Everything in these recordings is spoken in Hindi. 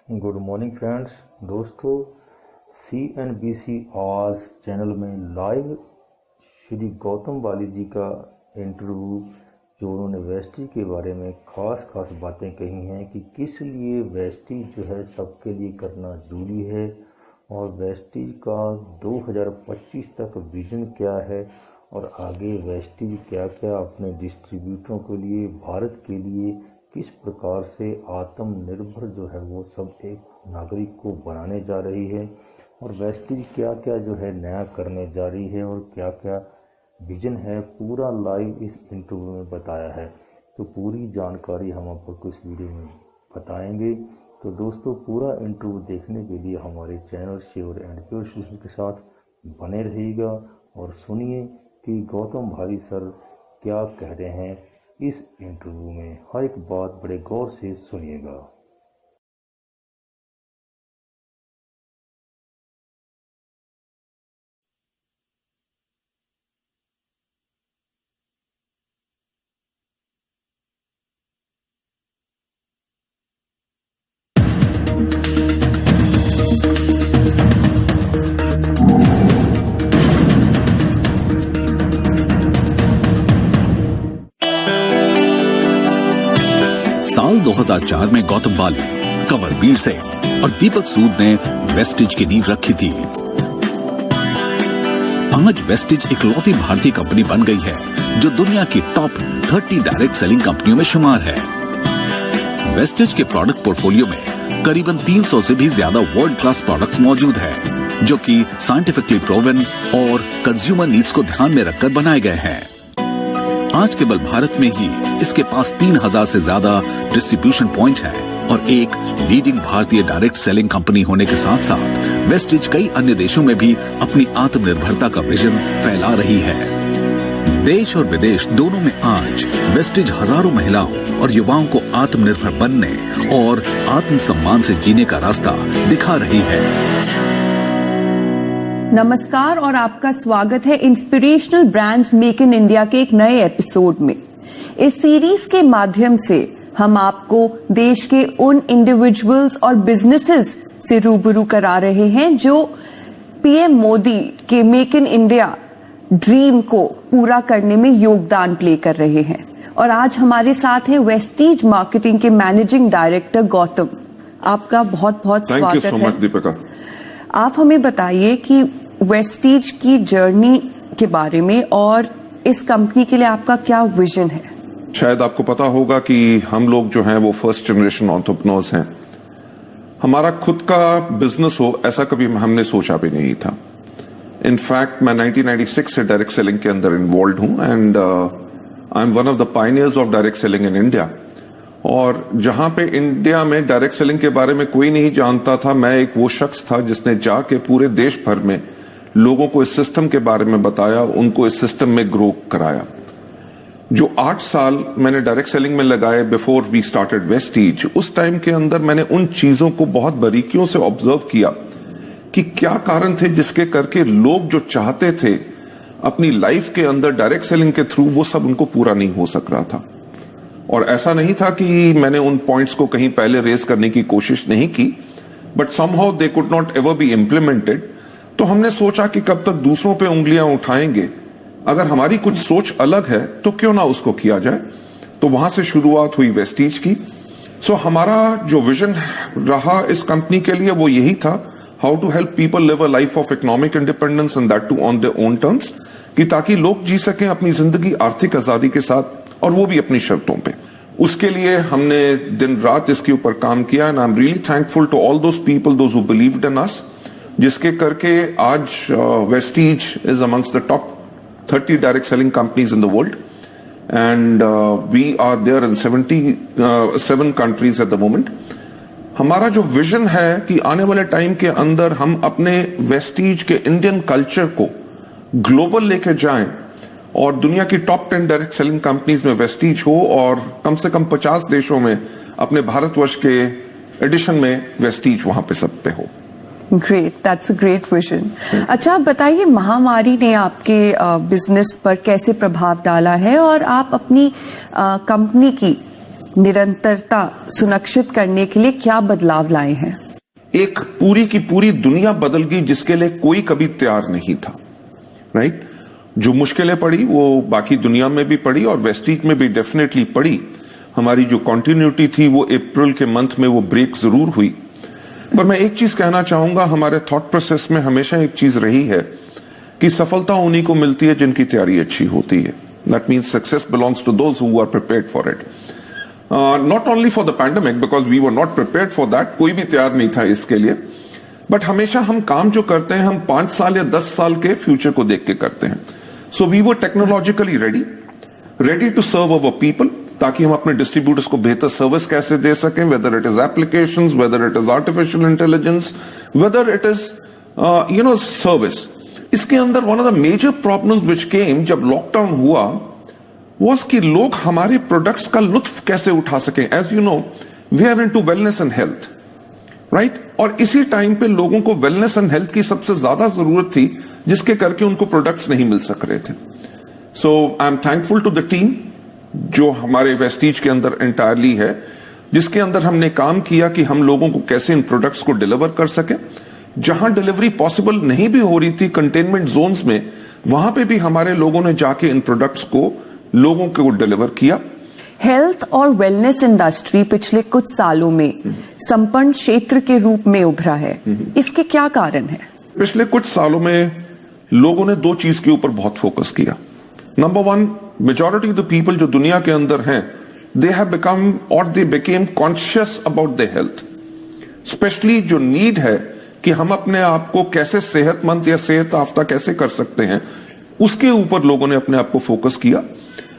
Good morning friends. दोस्तों, CNBC आज चैनल में लाइव श्री गौतम वाली जी का इंटरव्यू, जो उन्होंने वेस्टीज के बारे में खास बातें कही हैं कि किस लिए वेस्टीज जो है सबके लिए करना ज़रूरी है और वेस्टीज का 2025 तक विज़न क्या है और आगे वेस्टीज क्या क्या अपने डिस्ट्रीब्यूटरों के लिए, भारत के लिए किस प्रकार से आत्मनिर्भर जो है वो सब एक नागरिक को बनाने जा रही है और वेस्टीज क्या क्या जो है नया करने जा रही है और क्या क्या विजन है, पूरा लाइव इस इंटरव्यू में बताया है। तो पूरी जानकारी हम आपको इस वीडियो में बताएंगे। तो दोस्तों, पूरा इंटरव्यू देखने के लिए हमारे channel sure and pure solution के साथ बने रहिएगा और सुनिए कि गौतम भाई सर क्या कह रहे हैं इस इंटरव्यू में। हर एक बात बड़े गौर से सुनिएगा। साल 2004 में गौतम वाली, कंवरवीर सेठ और दीपक सूद ने वेस्टीज की नींव रखी थी। आज वेस्टीज इकलौती भारतीय कंपनी बन गई है जो दुनिया की टॉप 30 डायरेक्ट सेलिंग कंपनियों में शुमार है। वेस्टीज के प्रोडक्ट पोर्टफोलियो में करीबन 300 से भी ज्यादा वर्ल्ड क्लास प्रोडक्ट्स मौजूद है जो कि साइंटिफिकली प्रूवन और कंज्यूमर नीड्स को ध्यान में रखकर बनाए गए हैं। आज केवल भारत में ही इसके पास 3000 से ज्यादा डिस्ट्रीब्यूशन पॉइंट है और एक लीडिंग भारतीय डायरेक्ट सेलिंग कंपनी होने के साथ साथ वेस्टीज कई अन्य देशों में भी अपनी आत्मनिर्भरता का विजन फैला रही है। देश और विदेश दोनों में आज वेस्टीज हजारों महिलाओं और युवाओं को आत्मनिर्भर बनने और आत्मसम्मान से जीने का रास्ता दिखा रही है। नमस्कार और आपका स्वागत है inspirational brands make in India के एक नए एपिसोड में। इस सीरीज के माध्यम से हम आपको देश के उन इंडिविजुअल्स और बिजनेसेस से रूबरू करा रहे हैं जो पीएम मोदी के मेक इन इंडिया ड्रीम को पूरा करने में योगदान प्ले कर रहे हैं। और आज हमारे साथ हैं वेस्टीज मार्केटिंग के मैनेजिंग डायरेक्टर गौतम। आपका बहुत बहुत स्वागत है। Thank you so much Deepika. आप हमें बताइए कि वेस्टीज की जर्नी के बारे में और इस कंपनी के लिए आपका क्या विजन है। शायद आपको पता होगा कि हम लोग जो हैं वो फर्स्ट जनरेशन एंटरप्रेन्योर्स हैं। हमारा खुद का बिजनेस हो ऐसा कभी हमने सोचा भी नहीं था। इनफैक्ट मैं 1996 से डायरेक्ट सेलिंग के अंदर इन्वॉल्व हूं and I M one of the pioneers of direct selling in India. और जहां पे इंडिया में डायरेक्ट सेलिंग के बारे में कोई नहीं जानता था, मैं एक वो शख्स था जिसने जाके पूरे देश भर में लोगों को इस सिस्टम के बारे में बताया, उनको इस सिस्टम में ग्रो कराया। जो 8 साल मैंने डायरेक्ट सेलिंग में लगाए बिफोर वी स्टार्टेड वेस्टीज, उस टाइम के अंदर मैंने उन चीजों को बहुत बारीकियों से ऑब्जर्व किया कि क्या कारण थे जिसके करके लोग जो चाहते थे अपनी लाइफ के अंदर डायरेक्ट सेलिंग के थ्रू, वो सब उनको पूरा नहीं हो सक रहा था। और ऐसा नहीं था कि मैंने उन पॉइंट्स को कहीं पहले रेज करने की कोशिश नहीं की, but somehow they could not ever be implemented. तो हमने सोचा कि कब तक दूसरों पे उंगलियां उठाएंगे, अगर हमारी कुछ सोच अलग है तो क्यों ना उसको किया जाए। तो वहां से शुरुआत हुई वेस्टीज की। सो हमारा जो विजन रहा इस कंपनी के लिए वो यही था, how to help people live a life of economic independence and that too on their own terms, कि ताकि लोग जी सकें अपनी जिंदगी आर्थिक आजादी के साथ और वो भी अपनी शर्तों पे। उसके लिए हमने दिन रात इसके ऊपर काम किया and I am really thankful to all those people those who believed in us, जिसके करके आज Vestige is amongst the top 30 direct selling companies in the world and we are there in 77 countries at the moment. हमारा जो विजन है कि आने वाले टाइम के अंदर हम अपने वेस्टीज के इंडियन कल्चर को ग्लोबल लेके जाएं और दुनिया की टॉप 10 डायरेक्ट सेलिंग कंपनीज में वेस्टीज हो और कम से कम 50 देशों में अपने भारतवर्ष के एडिशन में वेस्टीज वहां पे सब पे हो। Great, that's a great vision. अच्छा, आप बताइए महामारी ने आपके बिजनेस पर कैसे प्रभाव डाला है और आप अपनी कंपनी की निरंतरता सुनिश्चित करने के लिए क्या बदलाव लाए हैं? एक पूरी की पूरी दुनिया बदल गई जिसके लिए कोई कभी तैयार नहीं था, राइट? जो मुश्किलें पड़ी वो बाकी दुनिया में भी पड़ी और वेस्टीज में भी डेफिनेटली पड़ी। हमारी जो कंटिन्यूटी थी वो अप्रैल के मंथ में वो ब्रेक जरूर हुई। पर मैं एक चीज कहना चाहूंगा, हमारे थॉट प्रोसेस में हमेशा एक चीज रही है कि सफलता उन्हीं को मिलती है जिनकी तैयारी अच्छी होती है। That means success belongs to those who are prepared for it. Not only for the pandemic, because we were not prepared for that, कोई भी तैयार नहीं था इसके लिए। बट हमेशा हम काम जो करते हैं हम 5 साल या 10 साल के फ्यूचर को देख के करते हैं। So we were technologically ready to serve our people, ताकि हम अपने डिस्ट्रीब्यूटर्स को बेहतर सर्विस कैसे दे सकें, whether it is applications, whether it is artificial intelligence, whether it is service. इसके अंदर one of the major problems which came जब लॉकडाउन हुआ was कि लोग हमारे प्रोडक्ट्स का लुत्फ कैसे उठा सकें। As you know we are into wellness and health, right? और इसी टाइम पे लोगों को वेलनेस एंड हेल्थ की सबसे ज्यादा जरूरत थी, जिसके करके उनको प्रोडक्ट्स नहीं मिल सक रहे थे। So I am thankful to the team जो हमारे वेस्टीज के अंदर एंटायरली है, जिसके अंदर हमने काम किया कि हम लोगों को कैसे इन प्रोडक्ट्स को डिलीवर कर सके। जहां डिलीवरी पॉसिबल नहीं भी हो रही थी कंटेनमेंट जोन्स में, वहां पे भी हमारे लोगों ने जाके इन प्रोडक्ट्स को लोगों को डिलीवर किया। हेल्थ और वेलनेस इंडस्ट्री पिछले कुछ सालों में संपन्न क्षेत्र के रूप में उभरा है, इसके क्या कारण है? पिछले कुछ सालों में लोगों ने 2 चीज के ऊपर बहुत फोकस किया। Number 1, majority of the people जो दुनिया के अंदर हैं, दे हैव बिकम और they became conscious about the health. Specially जो नीड है कि हम अपने आप को कैसे सेहतमंद या सेहत याफ्ता कैसे कर सकते हैं, उसके ऊपर लोगों ने अपने आप को फोकस किया।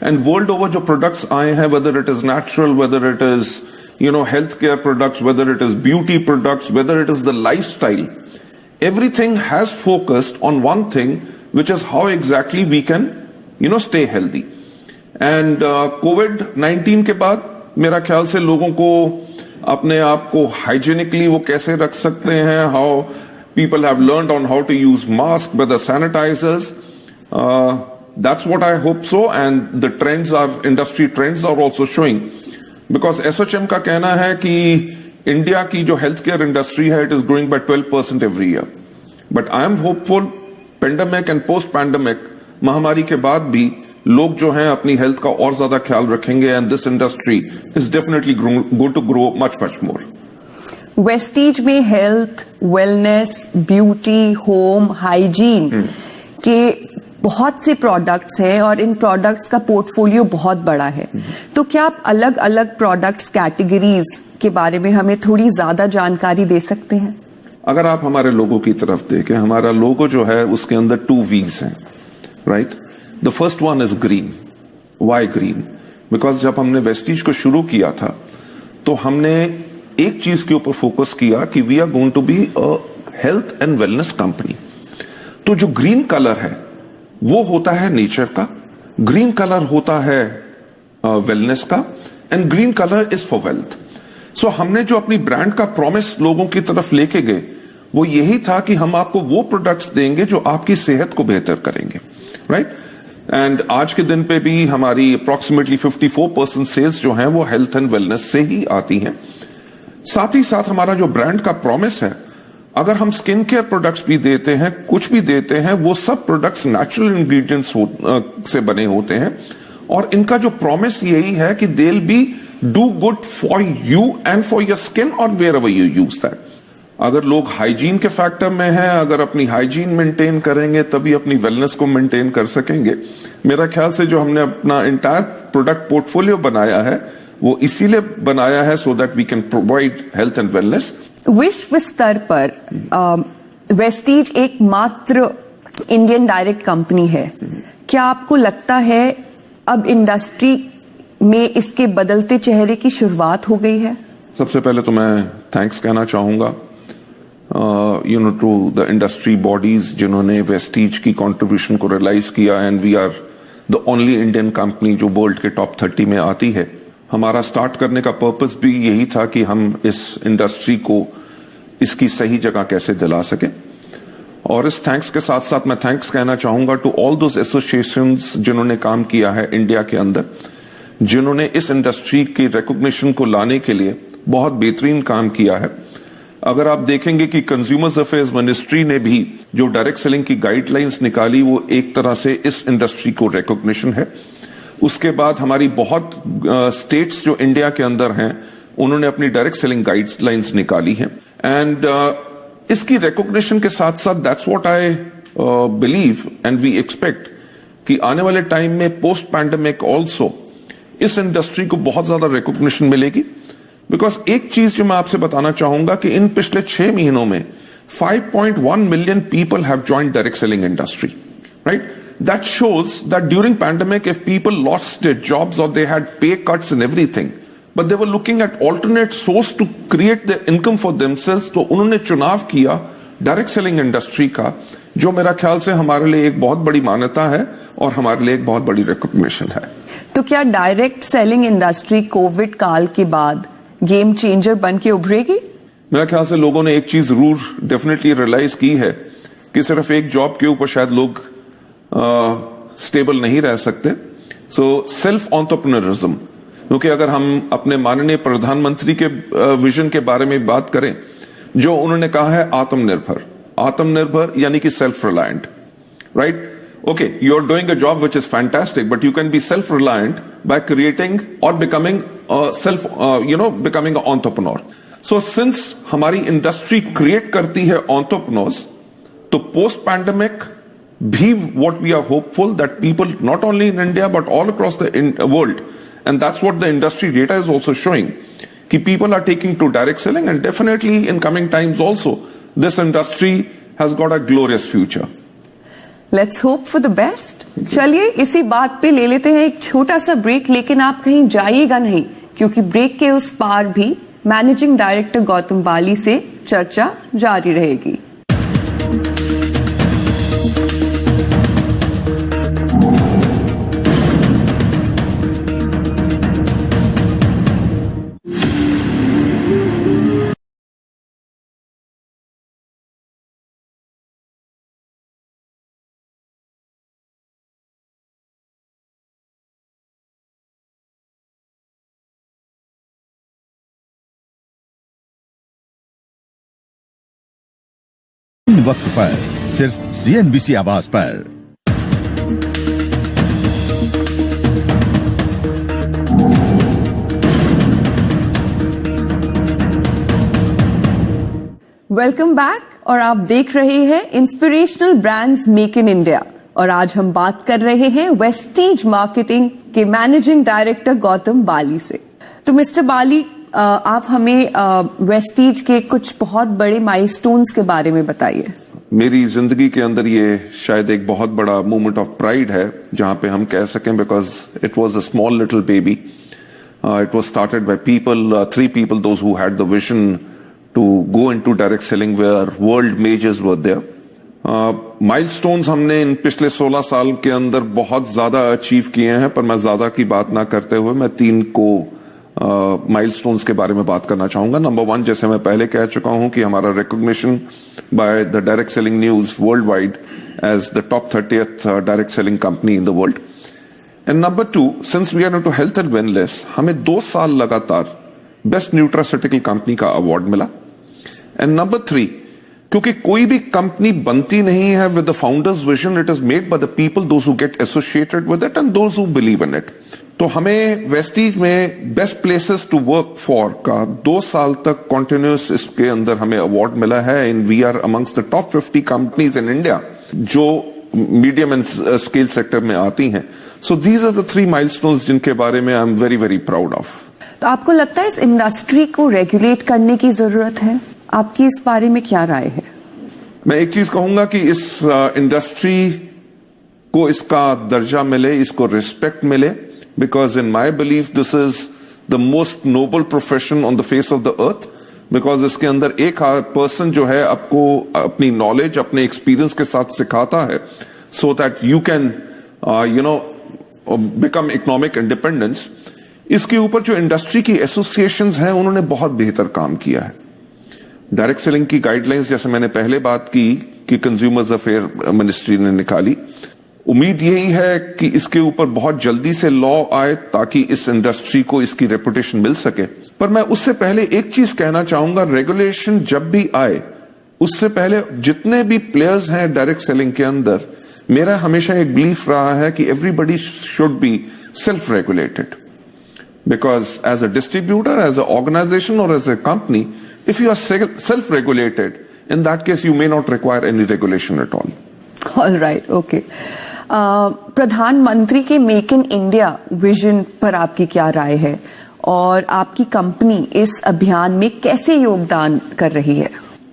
एंड वर्ल्ड ओवर जो प्रोडक्ट्स आए हैं, weather it is natural, weather it is health care products, weather it is beauty products, weather it is the lifestyle, everything has focused on one thing, which is how exactly we can stay healthy. And COVID-19 के बाद मेरा ख्याल से लोगों को अपने आप को हाइजीनिकली वो कैसे रख सकते हैं, how people have learned on how to use mask with the sanitizers. That's what I hope so, and the trends are, industry trends are also showing, because SHM का कहना है कि इंडिया की जो हेल्थ केयर इंडस्ट्री है, it is growing by 12% every year. But I am hopeful pandemic and post pandemic महामारी के बाद भी लोग जो हैं अपनी हेल्थ का और ज्यादा ख्याल रखेंगे, and this industry is definitely going to grow much much more. Vestige में health, wellness, beauty, home, hygiene के बहुत से प्रोडक्ट्स हैं और इन प्रोडक्ट्स का पोर्टफोलियो बहुत बड़ा है। तो क्या आप अलग अलग प्रोडक्ट्स कैटेगरीज के बारे में हमें थोड़ी ज्यादा जानकारी दे सकते हैं? अगर आप हमारे लोगो की तरफ देखें, हमारा लोगो जो है उसके अंदर 2 V's हैं, right? The first one is green. Why green? Because जब हमने वेस्टीज को शुरू किया था तो हमने एक चीज के ऊपर फोकस किया कि we are going to be a health and wellness company. तो जो ग्रीन कलर है वो होता है नेचर का, ग्रीन कलर होता है वेलनेस का, and green colour is for wealth. So हमने जो अपनी ब्रांड का प्रॉमिस लोगों की तरफ लेके गए वो यही था कि हम आपको वो प्रोडक्ट्स देंगे जो आपकी सेहत को बेहतर करेंगे, राइट? एंड आज के दिन पे भी हमारी अप्रोक्सीमेटली 54% सेल्स जो हैं वो हेल्थ एंड वेलनेस से ही आती हैं। साथ ही साथ हमारा जो ब्रांड का प्रॉमिस है, अगर हम स्किन केयर प्रोडक्ट्स भी देते हैं, कुछ भी देते हैं, वो सब प्रोडक्ट्स नेचुरल इंग्रेडिएंट्स से बने होते हैं, और इनका जो प्रॉमिस यही है कि they will be do good for you and for your skin और wherever you use that. अगर लोग हाइजीन के फैक्टर में हैं, अगर अपनी हाइजीन मेंटेन करेंगे तभी अपनी वेलनेस को मेंटेन कर सकेंगे। मेरा ख्याल से जो हमने अपना इंटायर प्रोडक्ट पोर्टफोलियो बनाया है वो इसीलिए बनाया है so that we can provide health and wellness. विश्व स्तर पर वेस्टीज एकमात्र इंडियन डायरेक्ट कंपनी है। क्या आपको लगता है अब इंडस्ट्री में इसके बदलते चेहरे की शुरुआत हो गई है? सबसे पहले तो मैं थैंक्स कहना चाहूंगा टू द इंडस्ट्री बॉडीज जिन्होंने वेस्टीज की कंट्रीब्यूशन को रियलाइज किया, and we are the only Indian company जो वर्ल्ड के टॉप 30 में आती है। हमारा स्टार्ट करने का पर्पस भी यही था कि हम इस इंडस्ट्री को इसकी सही जगह कैसे दिला सके। और इस थैंक्स के साथ साथ मैं थैंक्स कहना चाहूंगा टू ऑल दोज एसोसिएशंस जिन्होंने काम किया है इंडिया के अंदर, जिन्होंने इस इंडस्ट्री की रिकॉग्निशन को लाने के लिए बहुत बेहतरीन काम किया है। अगर आप देखेंगे कि कंज्यूमर्स अफेयर्स मिनिस्ट्री ने भी जो डायरेक्ट सेलिंग की गाइडलाइंस निकाली, वो एक तरह से इस इंडस्ट्री को रिकॉग्निशन है। उसके बाद हमारी बहुत स्टेट्स जो इंडिया के अंदर हैं, उन्होंने अपनी डायरेक्ट सेलिंग गाइडलाइंस निकाली हैं। एंड इसकी रिकॉग्निशन के साथ साथ that's what I believe and we expect कि आने वाले टाइम में पोस्ट पैंडेमिक ऑल्सो इस इंडस्ट्री को बहुत ज्यादा रिकॉग्निशन मिलेगी। बिकॉज एक चीज जो मैं आपसे बताना चाहूंगा कि इन पिछले 6 महीनों में 5.1 million people have joined direct selling industry, right? That shows that during pandemic, if people lost their jobs or they had pay cuts and everything, but they were looking at alternate source to create their income for themselves, तो उन्होंने चुनाव किया डायरेक्ट सेलिंग इंडस्ट्री का, जो मेरा ख्याल से हमारे लिए एक बहुत बड़ी मान्यता है और हमारे लिए एक बहुत बड़ी रिकॉग्निशन है। तो क्या डायरेक्ट सेलिंग इंडस्ट्री कोविड काल के बाद गेम चेंजर बन के उभरेगी? मेरा ख्याल से लोगों ने एक चीज जरूर डेफिनेटली रियलाइज की है कि सिर्फ एक जॉब के ऊपर शायद लोग स्टेबल नहीं रह सकते। सो सेल्फ एंटरप्रेन्योरिज्म, क्योंकि अगर हम अपने माननीय प्रधानमंत्री के विजन के बारे में बात करें, जो उन्होंने कहा है आत्मनिर्भर यानी कि self reliant, right? Okay, you are doing a job which is fantastic, but you can be self reliant by creating और becoming becoming a entrepreneur. So since हमारी इंडस्ट्री क्रिएट करती है एंटरप्रेन्योर्स, तो पोस्ट पैंडेमिक भी what we are hopeful that people not only in India but all across the world, and that's what the industry data is also showing, कि people are taking to direct selling, and definitely in coming times also this industry has got a glorious future. Let's hope for the best. चलिए इसी बात पे ले लेते हैं एक छोटा सा ब्रेक, लेकिन आप कहीं जाइएगा नहीं, क्योंकि ब्रेक के उस पार भी मैनेजिंग डायरेक्टर गौतम बाली से चर्चा जारी रहेगी। वक्त पर सिर्फ CNBC आवाज पर। वेलकम बैक, और आप देख रहे हैं inspirational brands make in India, और आज हम बात कर रहे हैं वेस्टीज मार्केटिंग के मैनेजिंग डायरेक्टर गौतम बाली से। तो मिस्टर बाली, आप हमें वेस्टीज के कुछ बहुत बड़े माइलस्टोन्स के बारे में बताइए। मेरी जिंदगी के अंदर ये शायद एक बहुत बड़ा मोमेंट ऑफ प्राइड है, जहां पे हम कह सकें, because it was a small little baby, it was started by people, 3 people those who had the vision to go into direct selling where world majors were there. Milestones हमने इन पिछले 16 साल के अंदर बहुत ज्यादा अचीव किए हैं, पर मैं ज्यादा की बात ना करते हुए मैं 3 को माइलस्टोन्स के बारे में बात करना चाहूंगा। नंबर 1, जैसे मैं पहले कह चुका हूं कि हमारा recognition by the direct selling news world wide as the top 30th direct selling company in the world. And number 2, since we are into health and wellness, हमें 2 साल लगातार बेस्ट न्यूट्रास्यूटिकल कंपनी का अवार्ड मिला। एंड नंबर 3, क्योंकि कोई भी कंपनी बनती नहीं है with the founders vision, it is made by the people those who get associated with it and those who believe in it. तो हमें वेस्टीज में best places to work for का 2 साल तक कॉन्टिन्यूस इसके अंदर हमें अवार्ड मिला है। In we are amongst the top 50 companies in India जो मीडियम एंड स्केल सेक्टर में आती हैं। So these are the 3 milestones जिनके बारे में I am very very proud of. तो आपको लगता है इस इंडस्ट्री को रेगुलेट करने की जरूरत है? आपकी इस बारे में क्या राय है? मैं एक चीज कहूंगा कि इस इंडस्ट्री को इसका दर्जा मिले, इसको रिस्पेक्ट मिले, because in my belief this is the most noble profession on the face of the earth, because इसके अंदर एक पर्सन जो है आपको अपनी नॉलेज, अपने एक्सपीरियंस के साथ सिखाता है, so that you can become economic independence। इसके ऊपर जो इंडस्ट्री की एसोसिएशंस हैं उन्होंने बहुत बेहतर काम किया है। डायरेक्ट सेलिंग की गाइडलाइंस, जैसे मैंने पहले बात की कि कंज्यूमर्स अफेयर मिनिस्ट्री ने निकाली, उम्मीद यही है कि इसके ऊपर बहुत जल्दी से लॉ आए ताकि इस इंडस्ट्री को इसकी रेपुटेशन मिल सके। पर मैं उससे पहले एक चीज कहना चाहूंगा, रेगुलेशन जब भी आए उससे पहले जितने भी प्लेयर्स हैं डायरेक्ट सेलिंग के अंदर, मेरा हमेशा एक बिलीफ रहा है कि everybody should be self regulated, because as a distributor, as a organisation और as a company, if you are self regulated, in that case you may not require any regulation at all. All right, okay. प्रधानमंत्री के मेक इन इंडिया विजन पर आपकी क्या राय है और आपकी कंपनी इस अभियान में कैसे योगदान कर रही है?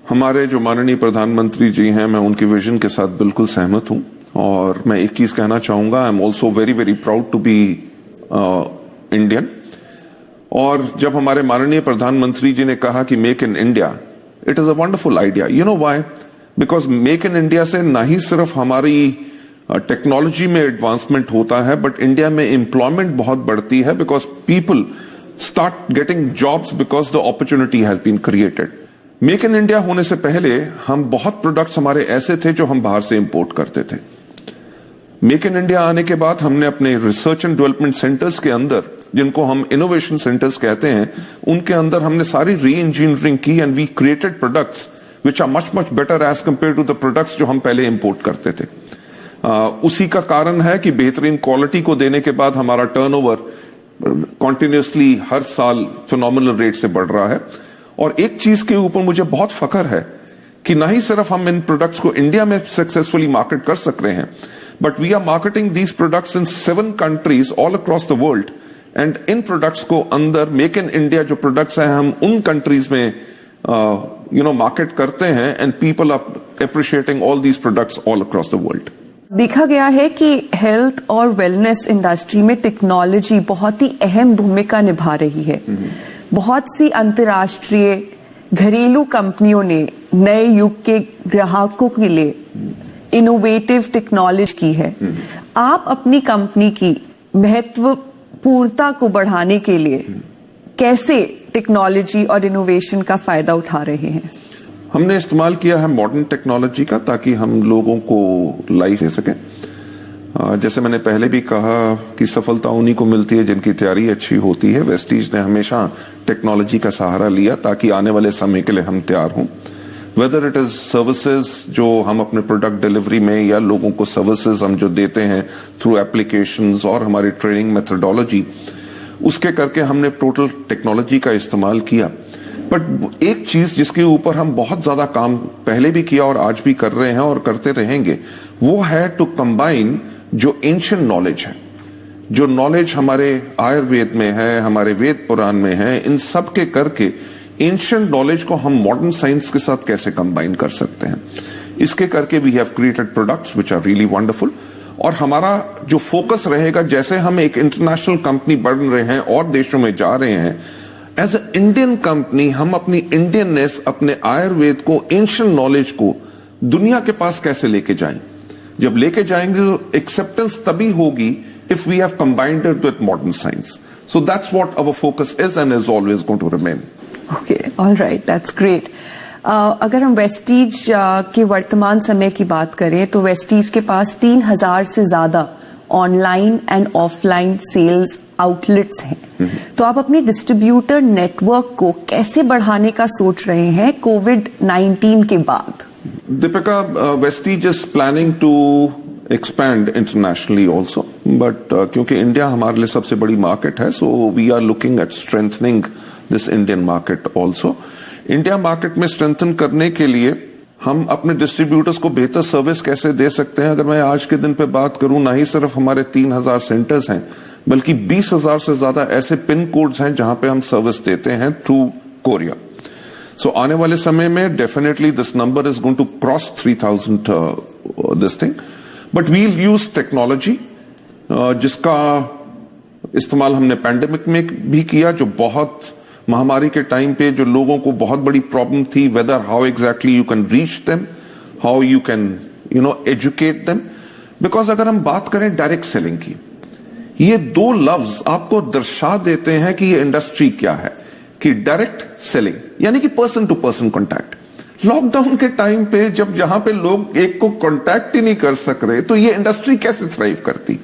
हमारे जो माननीय प्रधानमंत्री जी हैं, मैं उनके विजन के साथ बिल्कुल सहमत हूं और मैं एक चीज कहना चाहूंगा, I am also very very proud to be Indian. और जब हमारे माननीय प्रधानमंत्री जी ने कहा कि make in India, it is a wonderful idea. You know why? Because make in India से ना ही सिर्फ हमारी टेक्नोलॉजी में एडवांसमेंट होता है, बट इंडिया में एम्प्लॉयमेंट बहुत बढ़ती है, because people start getting jobs because the opportunity has been created. Make in India होने से पहले हम बहुत प्रोडक्ट्स हमारे ऐसे थे जो हम बाहर से इंपोर्ट करते थे। मेक इन इंडिया आने के बाद हमने अपने रिसर्च एंड डेवलपमेंट सेंटर्स के अंदर, जिनको हम इनोवेशन सेंटर्स कहते हैं, उनके अंदर हमने सारी री इंजीनियरिंग की and we created products which are much much better as compare to the products जो हम पहले इंपोर्ट करते थे। उसी का कारण है कि बेहतरीन क्वालिटी को देने के बाद हमारा टर्नओवर कॉन्टिन्यूसली हर साल फिनोमिनल रेट से बढ़ रहा है। और एक चीज के ऊपर मुझे बहुत फख्र है कि ना ही सिर्फ हम इन प्रोडक्ट्स को इंडिया में सक्सेसफुली मार्केट कर सक रहे हैं, but we are marketing these products in 7 countries all across the world. And इन प्रोडक्ट्स को अंदर मेक इन इंडिया जो प्रोडक्ट्स हैं, हम उन कंट्रीज में मार्केट करते हैं and people are appreciating all these products all across the world. देखा गया है कि हेल्थ और वेलनेस इंडस्ट्री में टेक्नोलॉजी बहुत ही अहम भूमिका निभा रही है। बहुत सी अंतर्राष्ट्रीय घरेलू कंपनियों ने नए युग के ग्राहकों के लिए इनोवेटिव टेक्नोलॉजी की है। आप अपनी कंपनी की महत्वपूर्णता को बढ़ाने के लिए कैसे टेक्नोलॉजी और इनोवेशन का फायदा उठा रहे हैं? हमने इस्तेमाल किया है मॉडर्न टेक्नोलॉजी का ताकि हम लोगों को लाइफ दे सकें। जैसे मैंने पहले भी कहा कि सफलता उन्हीं को मिलती है जिनकी तैयारी अच्छी होती है। वेस्टीज ने हमेशा टेक्नोलॉजी का सहारा लिया ताकि आने वाले समय के लिए हम तैयार हों। वेदर इट इज सर्विसेज जो हम अपने प्रोडक्ट डिलीवरी में, या लोगों को सर्विसेज हम जो देते हैं थ्रू एप्लीकेशंस और हमारी ट्रेनिंग मेथोडोलॉजी, उसके करके हमने टोटल टेक्नोलॉजी का इस्तेमाल किया। बट एक चीज जिसके ऊपर हम बहुत ज्यादा काम पहले भी किया और आज भी कर रहे हैं और करते रहेंगे, वो है टू कंबाइन जो एंशिएंट नॉलेज है, जो नॉलेज हमारे आयुर्वेद में है, हमारे वेद पुराण में है, इन सब के करके एंशिएंट नॉलेज को हम मॉडर्न साइंस के साथ कैसे कंबाइन कर सकते हैं। इसके करके we have created products which are really wonderful. और हमारा जो फोकस रहेगा, जैसे हम एक इंटरनेशनल कंपनी बढ़ रहे हैं और देशों में जा रहे हैं, एज अ इंडियन कंपनी हम अपनी इंडियननेस, अपने आयुर्वेद को, एंशिएंट नॉलेज को दुनिया के पास कैसे लेके जाएं। जब लेके जाएंगे तो एक्सेप्टेंस तभी होगी if we have combined it with modern science. So that's what our focus is and is always going to remain. Okay, all right, that's great. अगर हम वेस्टीज के वर्तमान समय की बात करें तो वेस्टीज के पास 3000 से ज्यादा online and offline sales outlets हैं। तो आप अपने डिस्ट्रीब्यूटर नेटवर्क को कैसे बढ़ाने का सोच रहे हैं कोविड-19 के बाद? Deepika, Vestige is planning to expand internationally also, but क्योंकि इंडिया हमारे लिए सबसे बड़ी मार्केट है, so we are looking at strengthening this Indian market also. India market में स्ट्रेंथन करने के लिए हम अपने डिस्ट्रीब्यूटर्स को बेहतर सर्विस कैसे दे सकते हैं। अगर मैं आज के दिन पे बात करूं, ना ही सिर्फ हमारे 3000 सेंटर्स हैं, बल्कि 20,000 से ज्यादा ऐसे पिन कोड्स हैं जहां पे हम सर्विस देते हैं थ्रू कोरिया। सो आने वाले समय में definitely this number is going to cross 3000 this thing, but we'll use technology जिसका इस्तेमाल हमने पैंडेमिक में भी किया, जो बहुत महामारी के टाइम पे जो लोगों को बहुत बड़ी प्रॉब्लम थी, whether how exactly you can reach them, how you can educate them. Because अगर हम बात करें डायरेक्ट सेलिंग की, ये दो लफ्ज आपको दर्शा देते हैं कि ये इंडस्ट्री क्या है। कि डायरेक्ट सेलिंग यानी कि person to person contact, lockdown के टाइम पे जब जहां पे लोग एक को कांटेक्ट ही नहीं कर सक रहे, तो ये इंडस्ट्री कैसे थ्राइव करती?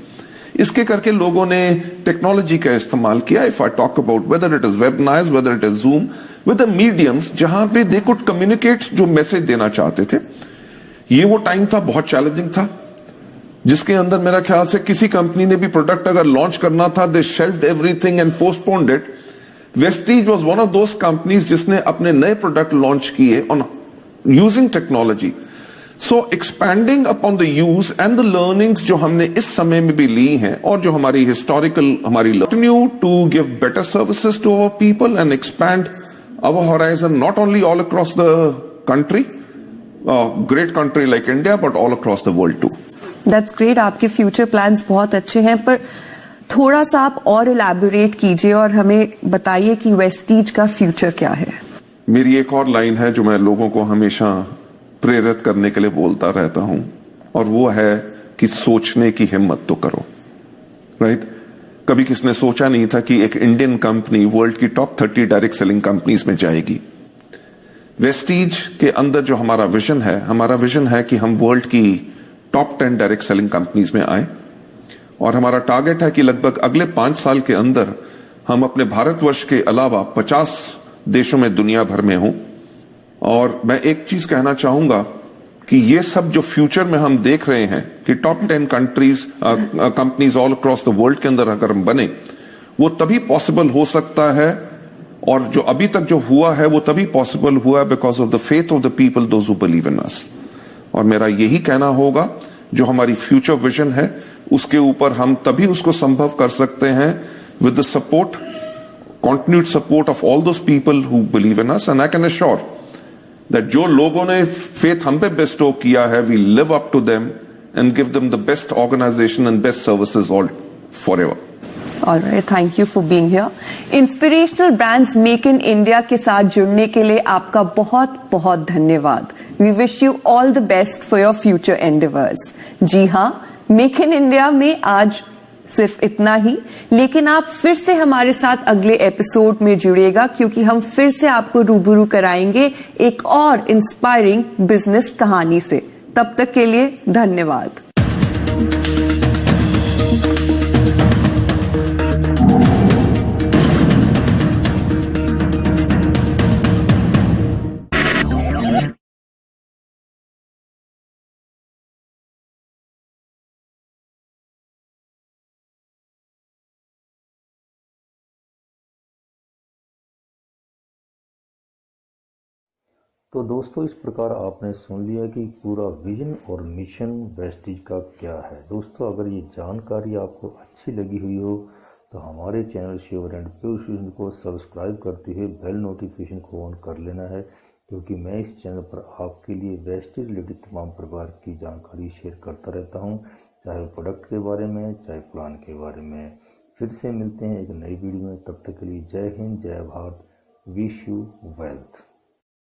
इसके करके लोगों ने टेक्नोलॉजी का इस्तेमाल किया. If I talk about whether it is webinars, whether it is Zoom, with the mediums जहां पे दे कुड कम्युनिकेट जो मैसेज देना चाहते थे. ये वो टाइम था, बहुत चैलेंजिंग था, जिसके अंदर मेरा ख्याल से किसी कंपनी ने भी प्रोडक्ट अगर लॉन्च करना था, they shelved everything and postponed it. Vestige was one of those companies जिसने अपने नए प्रोडक्ट लॉन्च किए on using technology. So expanding upon the use and the learnings जो हमने इस समय में भी ली हैं, और जो हमारी हिस्टोरिकल हमारी continue to give better services to our people and expand our horizon not only all across the country, great country like India, but all across the world too. That's great. आपके फ्यूचर प्लान्स बहुत अच्छे हैं, पर थोड़ा सा आप और इलैबोरेट कीजिए और हमें बताइए कि वेस्टीज का फ्यूचर क्या है. मेरी एक और लाइन है जो मैं लोगों को हमेशा प्रेरित करने के लिए बोलता रहता हूं, और वो है कि सोचने की हिम्मत तो करो. राइट? कभी किसने सोचा नहीं था कि एक इंडियन कंपनी वर्ल्ड की टॉप 30 डायरेक्ट सेलिंग कंपनीज में जाएगी. वेस्टीज के अंदर जो हमारा विजन है कि हम वर्ल्ड की टॉप 10 डायरेक्ट सेलिंग कंपनीज में आए, और हमारा टारगेट है कि लगभग अगले 5 साल के अंदर हम अपने भारतवर्ष के अलावा 50 देशों में दुनिया भर में हों. और मैं एक चीज कहना चाहूंगा कि ये सब जो फ्यूचर में हम देख रहे हैं कि top 10 companies all across the world के अंदर अगर हम बने, वो तभी पॉसिबल हो सकता है, और जो अभी तक जो हुआ है वो तभी पॉसिबल हुआ है because of the faith of the people those who believe in us. और मेरा यही कहना होगा, जो हमारी फ्यूचर विजन है उसके ऊपर हम तभी उसको संभव कर सकते हैं with the support, continued support of all those people who believe in us. And I can assure that जो लोगों ने फेथ हम पे बेस्टो किया है, we live up to them and give them the best organisation and best services all forever. All right, thank you for being here. Inspirational brands make in India के साथ जुड़ने के लिए आपका बहुत बहुत धन्यवाद. We wish you all the best for your future endeavors. जी हाँ, मेक इन इंडिया में आज सिर्फ इतना ही, लेकिन आप फिर से हमारे साथ अगले एपिसोड में जुड़ेगा, क्योंकि हम फिर से आपको रूबरू कराएंगे एक और इंस्पायरिंग बिजनेस कहानी से. तब तक के लिए धन्यवाद. तो दोस्तों, इस प्रकार आपने सुन लिया कि पूरा विजन और मिशन वेस्टीज का क्या है. दोस्तों, अगर ये जानकारी आपको अच्छी लगी हुई हो तो हमारे channel sure and pure solution को सब्सक्राइब करते हुए बेल नोटिफिकेशन को ऑन कर लेना है, क्योंकि मैं इस चैनल पर आपके लिए वेस्टीज रिलेटेड तमाम प्रकार की जानकारी शेयर करता रहता हूँ, चाहे वो प्रोडक्ट के बारे में, चाहे प्लान के बारे में. फिर से मिलते हैं एक नई वीडियो में. तब तक के लिए जय हिंद, जय भारत. Wish you wealth.